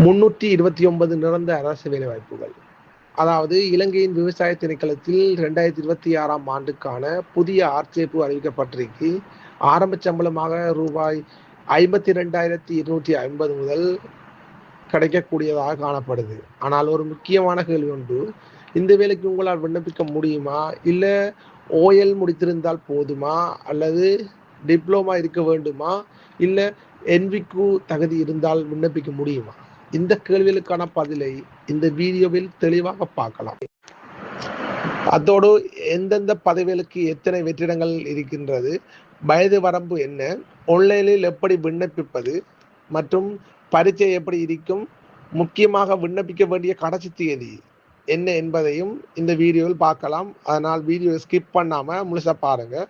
329 நிரந்தர அரசு வேலைவாய்ப்புகள். அதாவது இலங்கையின் விவசாய திணைக்களத்தில் 2026ஆம் ஆண்டுக்கான புதிய ஆட்சேர்ப்பு அறிவிக்கப்பட்டிருக்கு. ஆரம்ப சம்பளமாக ரூபாய் 52,250 முதல் கிடைக்கக்கூடியதாக காணப்படுது. ஆனால் ஒரு முக்கியமான கேள்வி ஒன்று, இந்த வேலைக்கு உங்களால் விண்ணப்பிக்க முடியுமா, இல்லை ஓஎல் முடித்திருந்தால் போதுமா, அல்லது டிப்ளமா இருக்க வேண்டுமா, இல்லை என்விக்கு தகுதி இருந்தால் விண்ணப்பிக்க முடியுமா? இந்த கேள்விகளுக்கான பதிலை இந்த வீடியோவில் தெளிவாக பார்க்கலாம். அதோடு எந்தெந்த பதவிகளுக்கு எத்தனை வெற்றிடங்கள் இருக்கின்றது, வயது வரம்பு என்ன, ஆன்லைனில் எப்படி விண்ணப்பிப்பது மற்றும் பரீட்சை எப்படி இருக்கும், முக்கியமாக விண்ணப்பிக்க வேண்டிய கடைசி தேதி என்ன என்பதையும் இந்த வீடியோவில் பார்க்கலாம். அதனால் வீடியோ ஸ்கிப் பண்ணாமல் முழுசாக பாருங்கள்.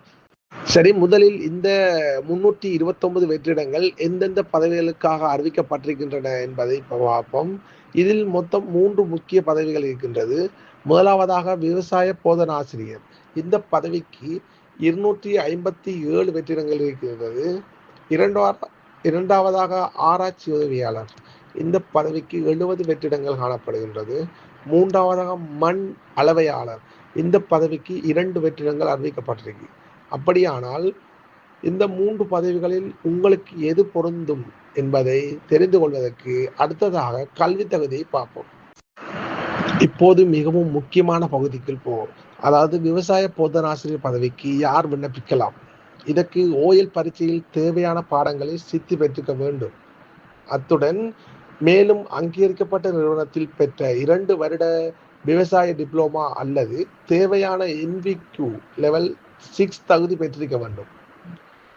சரி, முதலில் இந்த 329 வெற்றிடங்கள் எந்தெந்த பதவிகளுக்காக அறிவிக்கப்பட்டிருக்கின்றன என்பதை இப்போ பார்ப்போம். இதில் மொத்தம் 3 முக்கிய பதவிகள் இருக்கின்றது. முதலாவதாக விவசாய போதனாசிரியர். இந்த பதவிக்கு 257 வெற்றிடங்கள் இருக்கின்றது. இரண்டாவதாக ஆராய்ச்சி உதவியாளர். இந்த பதவிக்கு 70 வெற்றிடங்கள் காணப்படுகின்றது. மூன்றாவதாக மண் அளவையாளர். இந்த பதவிக்கு 2 வெற்றிடங்கள் அறிவிக்கப்பட்டிருக்கு. அப்படியானால் இந்த 3 பதவிகளில் உங்களுக்கு எது பொருந்தும் என்பதை தெரிந்து கொள்வதற்கு அடுத்ததாக கல்வி தகுதியை பார்ப்போம். இப்போது மிகவும் முக்கியமான பகுதிக்குள் போவோம். அதாவது விவசாய போதனாசிரியர் பதவிக்கு யார் விண்ணப்பிக்கலாம்? இதற்கு ஓஎல் பரீட்சையில் தேவையான பாடங்களை சித்தி பெற்றிருக்க வேண்டும். அத்துடன் மேலும் அங்கீகரிக்கப்பட்ட நிறுவனத்தில் பெற்ற 2 வருட விவசாய டிப்ளோமா அல்லது தேவையான என்விக்யூ லெவல் 6 தகுதி பெற்றிருக்க வேண்டும்.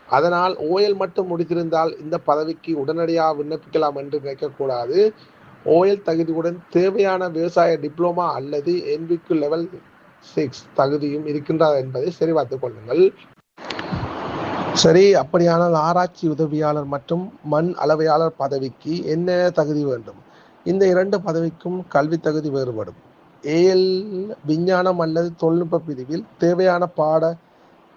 அதனால் ஓஎல் மட்டும் முடித்திருந்தால் இந்த பதவிக்கு உடனடியாக விண்ணப்பிக்கலாம் என்று நினைக்கக்கூடாது. ஓஎல் தகுதியுடன் தேவையான விவசாய டிப்ளோமா அல்லது என்விக்யூ லெவல் 6 தகுதியும் இருக்கின்றது என்பதை சரிபார்த்துக் கொள்ளுங்கள். சரி, அப்படியானால் ஆராய்ச்சி உதவியாளர் மற்றும் மண் அளவையாளர் பதவிக்கு என்ன தகுதி வேண்டும்? இந்த 2 பதவிக்கும் கல்வி தகுதி வேறுபடும். ஏஎல் விஞ்ஞானம் அல்லது தொழில்நுட்ப பிரிவில் தேவையான பாட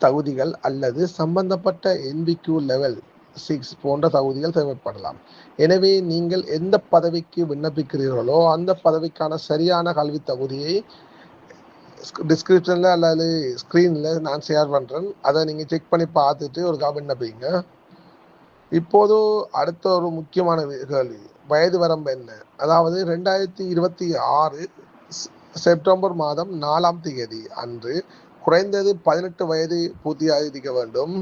தகுதிகள் அல்லது சம்பந்தப்பட்ட என்விக்யூ லெவல் 6 போன்ற தகுதிகள் தேவைப்படலாம். எனவே நீங்கள் எந்த பதவிக்கு விண்ணப்பிக்கிறீர்களோ அந்த பதவிக்கான சரியான கல்வி தகுதியை டிஸ்கிரிப்ஷனில் அல்லது ஸ்க்ரீனில் நான் ஷேர் பண்ணுறேன். அதை நீங்கள் செக் பண்ணி பார்த்துட்டு ஒரு விண்ணப்பிங்க. இப்போது அடுத்த ஒரு முக்கியமான கேள்வி, வயது வரம்பு என்ன? அதாவது 2026 செப்டம்பர் மாதம் 4ஆம் தேதி அன்று குறைந்தது 18 வயது பூர்த்தியாக இருக்க வேண்டும்.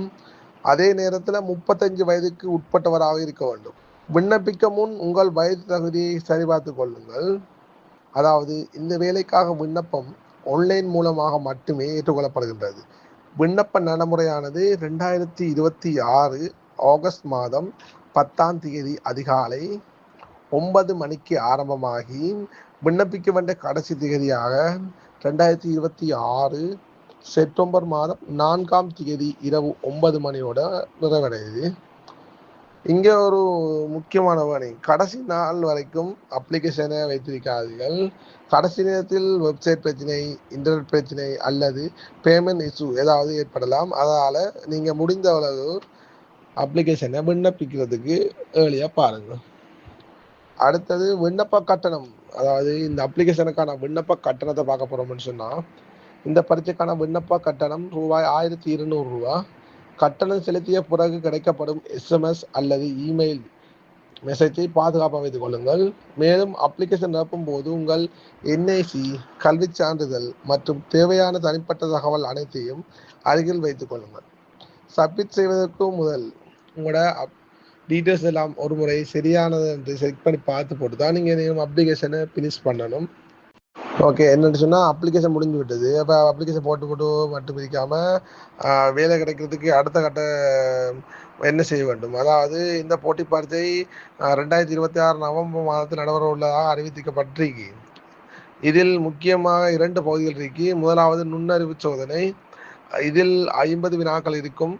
அதே நேரத்தில் 35 வயதுக்கு உட்பட்டவராக இருக்க வேண்டும். விண்ணப்பிக்க முன் உங்கள் வயது தகுதியை சரிபார்த்து கொள்ளுங்கள். அதாவது இந்த வேலைக்காக விண்ணப்பம் ஆன்லைன் மூலமாக மட்டுமே ஏற்றுக்கொள்ளப்படுகின்றது. விண்ணப்ப நடைமுறையானது 2026 ஆகஸ்ட் மாதம் 10ஆம் தேதி அதிகாலை 9 மணிக்கு ஆரம்பமாகி விண்ணப்பிக்க வேண்டிய கடைசி தேதியாக 2026 செப்டம்பர் மாதம் 4ஆம் தேதி இரவு 9 மணியோட நிறைவடையுது. இங்கே ஒரு முக்கியமான வேலை, கடைசி நாள் வரைக்கும் அப்ளிகேஷனை வைத்திருக்காதீர்கள். கடைசி நேரத்தில் வெப்சைட் பிரச்சனை, இன்டர்நெட் பிரச்சனை அல்லது பேமெண்ட் இஷ்யூ ஏதாவது ஏற்படலாம். அதனால் நீங்கள் முடிந்த அளவு அப்ளிகேஷனை விண்ணப்பிக்கிறதுக்கு ஏர்லியாக பாருங்கள். அடுத்தது விண்ணப்ப கட்டணம். அதாவது இந்த அப்ளிகேஷனுக்கான விண்ணப்ப கட்டணத்தை பார்க்க போகிறோம்னு சொன்னால், இந்த பரீட்சைக்கான விண்ணப்ப கட்டணம் ரூபாய் 1200 ரூபா. கட்டணம் செலுத்திய பிறகு கிடைக்கப்படும் SMS அல்லது இமெயில் மெசேஜை பாதுகாப்பாக வைத்துக் கொள்ளுங்கள். மேலும் அப்ளிகேஷன் நிரப்பும் போது உங்கள் NIC, கல்வி சான்றிதழ் மற்றும் தேவையான தனிப்பட்ட தகவல் அனைத்தையும் அருகில் வைத்துக் கொள்ளுங்கள். சப்மிட் செய்வதற்கு முதல் உங்களோட டீட்டெயில்ஸ் எல்லாம் ஒரு முறை சரியானது என்று செக் பண்ணி பார்த்து போட்டு தான் நீங்கள் அப்ளிகேஷனை ஃபினிஷ் பண்ணணும். ஓகே, என்னென்னு சொன்னால் அப்ளிகேஷன் முடிஞ்சு விட்டது. அப்போ அப்ளிகேஷன் போட்டு மட்டும் இருக்காமல் வேலை கிடைக்கிறதுக்கு அடுத்த கட்ட என்ன செய்ய வேண்டும்? அதாவது இந்த போட்டி பரீட்சை 2026 நவம்பர் மாதத்தில் நடைபெற உள்ளதாக அறிவிக்கப்பட்டிருக்கு. இதில் முக்கியமாக 2 பகுதிகள் இருக்கு. முதலாவது நுண்ணறிவு சோதனை. இதில் 50 வினாக்கள் இருக்கும்.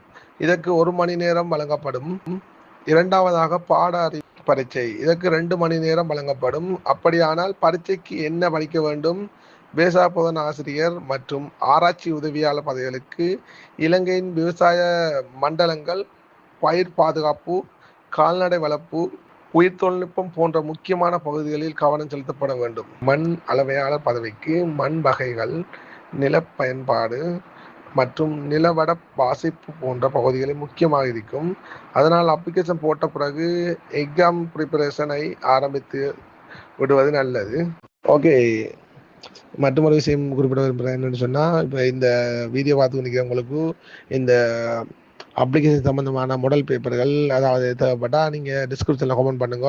இதற்கு 1 மணி நேரம் வழங்கப்படும். இரண்டாவதாக பாட பரீட்சை. இதற்கு 2 மணி நேரம் வழங்கப்படும். அப்படியானால் பரீட்சைக்கு என்ன படிக்க வேண்டும்? விவசாய போதனா ஆசிரியர் மற்றும் ஆராய்ச்சி உதவியாளர் பதவிகளுக்கு இலங்கையின் விவசாய மண்டலங்கள், பயிர் பாதுகாப்பு, கால்நடை வளர்ப்பு, உயிர் தொழில்நுட்பம் போன்ற முக்கியமான பகுதிகளில் கவனம் செலுத்தப்பட வேண்டும். மண் அளவையாளர் பதவிக்கு மண் வகைகள், நில பயன்பாடு மற்றும் நிலவட வாசிப்பு போன்ற பகுதிகளில் முக்கியமாக இருக்கும். அதனால் அப்ளிகேஷன் போட்ட பிறகு எக்ஸாம் ப்ரிப்பரேஷனை ஆரம்பித்து விடுவது நல்லது. ஓகே, மற்றொரு விஷயம் குறிப்பிட விரும்புகிறேன் என்னென்னு சொன்னால், இப்போ இந்த வீடியோ பார்த்து நிற்கிறவங்களுக்கு இந்த அப்ளிகேஷன் சம்மந்தமான மாடல் பேப்பர்கள் அதாவது தேவைப்பட்டால் நீங்கள் டிஸ்கிரிப்ஷனில் கமெண்ட் பண்ணுங்க.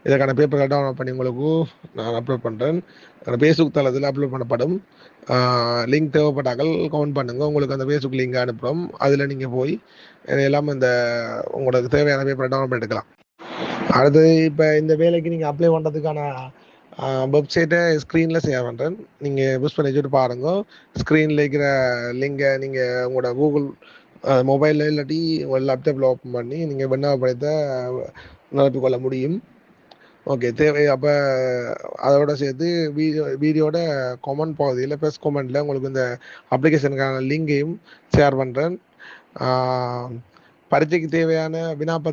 இதற்கான பேப்பர்கள் டவுன்லோட் பண்ணி உங்களுக்கு நான் அப்லோட் பண்ணுறேன். ஃபேஸ்புக் தளத்தில் அப்லோட் பண்ணப்படும். லிங்க் தேவைப்பட்டாக்கள் கமெண்ட் பண்ணுங்கள். உங்களுக்கு அந்த ஃபேஸ்புக் லிங்க் அனுப்புகிறோம். அதில் நீங்கள் போய் எல்லாம் இந்த உங்களுக்கு தேவையான பேப்பரை டவுன்லோட் பண்ணிக்கலாம். அடுத்தது இப்போ இந்த வேலைக்கு நீங்கள் அப்ளை பண்ணுறதுக்கான வெப்சைட்டை ஸ்க்ரீனில் ஷேர் பண்ணுறேன். நீங்கள் யூஸ் பண்ணி வச்சுட்டு பாருங்க. ஸ்க்ரீனில் இருக்கிற லிங்கை நீங்கள் உங்களோட கூகுள் மொபைலில் இல்லாட்டி உங்கள் லேப்டாப்பில் ஓப்பன் பண்ணி நீங்கள் விண்ணப்பத்தை நிரப்பிக்கொள்ள முடியும். ஓகே, அப்போ அதோட சேர்த்து வீடியோட கமெண்ட் பகுதியில் ப்ளஸ் கமெண்டில் உங்களுக்கு இந்த அப்ளிகேஷனுக்கான லிங்கையும் ஷேர் பண்ணுறேன். பரீட்சைக்கு தேவையான வினாப்பத்திர